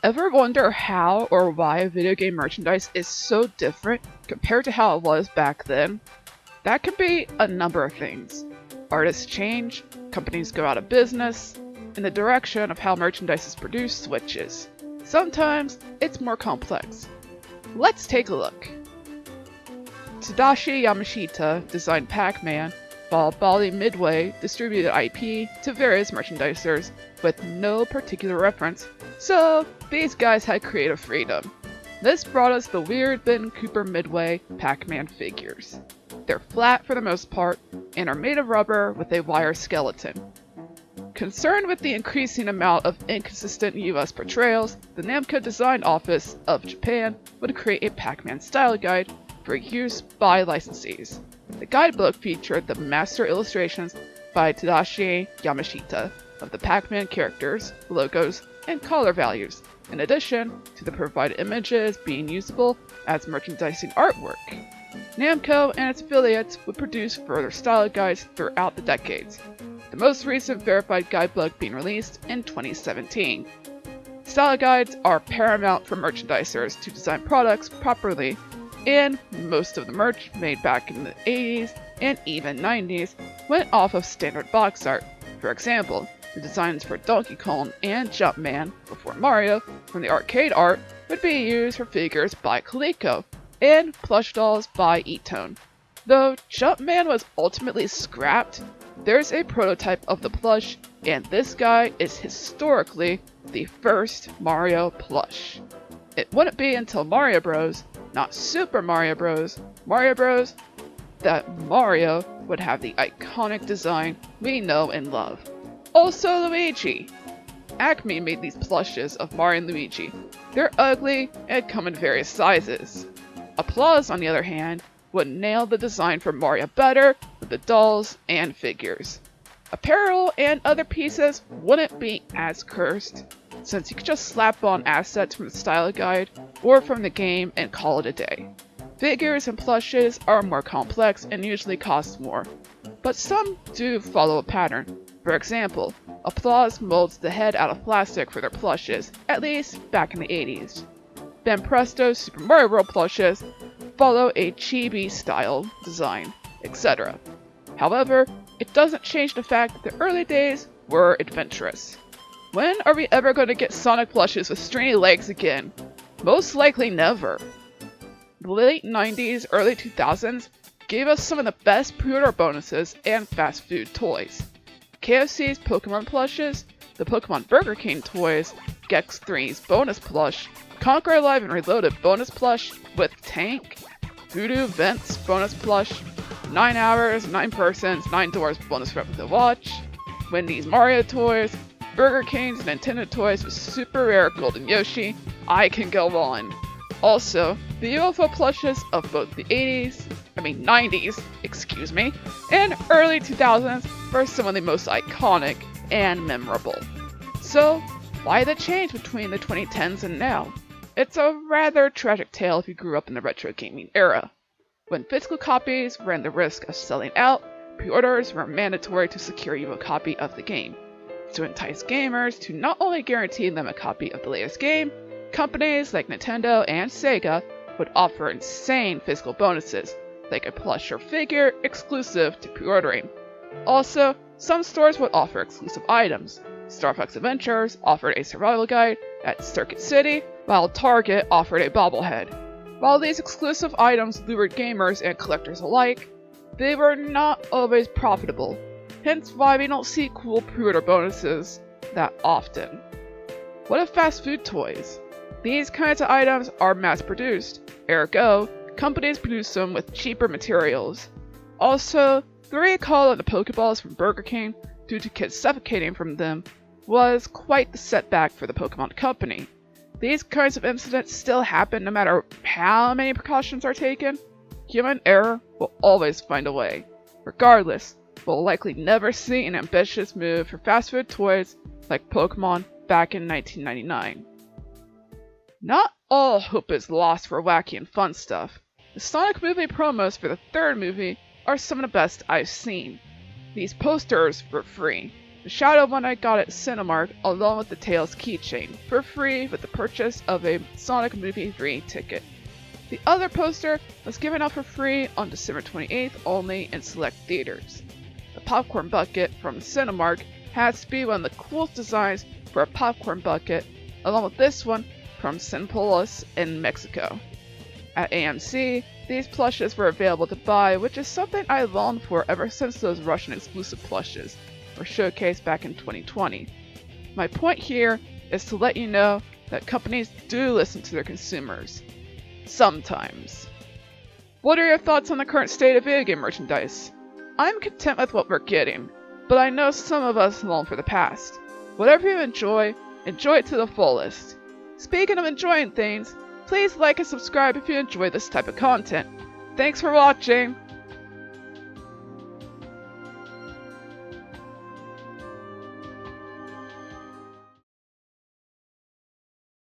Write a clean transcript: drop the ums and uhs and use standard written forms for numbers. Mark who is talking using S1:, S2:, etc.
S1: Ever wonder how or why video game merchandise is so different compared to how it was back then? That can be a number of things. Artists change, companies go out of business, and the direction of how merchandise is produced switches. Sometimes it's more complex. Let's take a look. Tadashi Yamashita designed Pac-Man, while Bally Midway distributed IP to various merchandisers with no particular reference, so these guys had creative freedom. This brought us the Weird Ben Cooper Midway Pac-Man figures. They're flat for the most part and are made of rubber with a wire skeleton. Concerned with the increasing amount of inconsistent US portrayals, the Namco Design Office of Japan would create a Pac-Man style guide for use by licensees. The guidebook featured the master illustrations by Tadashi Yamashita of the Pac-Man characters, logos, and color values, in addition to the provided images being usable as merchandising artwork. Namco and its affiliates would produce further style guides throughout the decades, the most recent verified guidebook being released in 2017. Style guides are paramount for merchandisers to design products properly, and most of the merch made back in the 80s and even 90s went off of standard box art. For example, the designs for Donkey Kong and Jumpman before Mario from the arcade art would be used for figures by Coleco and plush dolls by Etone. Though Jumpman was ultimately scrapped, there's a prototype of the plush, and this guy is historically the first Mario plush. It wouldn't be until Mario Bros., not Super Mario Bros., Mario Bros., that Mario would have the iconic design we know and love. Also Luigi! Acme made these plushes of Mario and Luigi. They're ugly and come in various sizes. Applause, on the other hand, would nail the design for Mario better with the dolls and figures. Apparel and other pieces wouldn't be as cursed, since you could just slap on assets from the style guide or from the game and call it a day. Figures and plushes are more complex and usually cost more, but some do follow a pattern. For example, Applause molds the head out of plastic for their plushes, at least back in the 80s. Ben Presto's Super Mario World plushes follow a chibi style design, etc. However, it doesn't change the fact that the early days were adventurous. When are we ever going to get Sonic plushes with stringy legs again? Most likely never. The late 90s, early 2000s gave us some of the best pre-order bonuses and fast food toys. KFC's Pokemon plushes, the Pokemon Burger King toys, Gex 3's bonus plush, Conquer Live and Reloaded bonus plush with Tank, Voodoo Vents bonus plush, 9 Hours, 9 Persons, 9 Doors bonus replica watch, Wendy's Mario toys, Burger King's Nintendo toys with super rare Golden Yoshi. I can go on. Also, the UFO plushes of both the 90s, and early 2000s were some of the most iconic and memorable. So, why the change between the 2010s and now? It's a rather tragic tale if you grew up in the retro gaming era. When physical copies ran the risk of selling out, pre-orders were mandatory to secure you a copy of the game. To entice gamers to not only guarantee them a copy of the latest game, companies like Nintendo and Sega would offer insane physical bonuses, like a plush or figure exclusive to pre-ordering. Also, some stores would offer exclusive items. Star Fox Adventures offered a survival guide at Circuit City, while Target offered a bobblehead. While these exclusive items lured gamers and collectors alike, they were not always profitable, hence why we don't see cool pre-order bonuses that often. What of fast food toys? These kinds of items are mass-produced, ergo, companies produce them with cheaper materials. Also, the recall of the Pokeballs from Burger King due to kids suffocating from them was quite the setback for the Pokemon Company. These kinds of incidents still happen no matter how many precautions are taken. Human error will always find a way. Regardless, we'll likely never see an ambitious move for fast food toys like Pokemon back in 1999. Not all hope is lost for wacky and fun stuff. The Sonic movie promos for the third movie are some of the best I've seen. These posters were free. The Shadow one I got at Cinemark along with the Tails keychain for free with the purchase of a Sonic Movie 3 ticket. The other poster was given out for free on December 28th only in select theaters. The popcorn bucket from Cinemark has to be one of the coolest designs for a popcorn bucket, along with this one from Cinepolis in Mexico. At AMC, these plushes were available to buy, which is something I longed for ever since those Russian exclusive plushes were showcased back in 2020. My point here is to let you know that companies do listen to their consumers. Sometimes. What are your thoughts on the current state of video game merchandise? I'm content with what we're getting, but I know some of us long for the past. Whatever you enjoy it to the fullest. Speaking of enjoying things, please like and subscribe if you enjoy this type of content. Thanks for watching!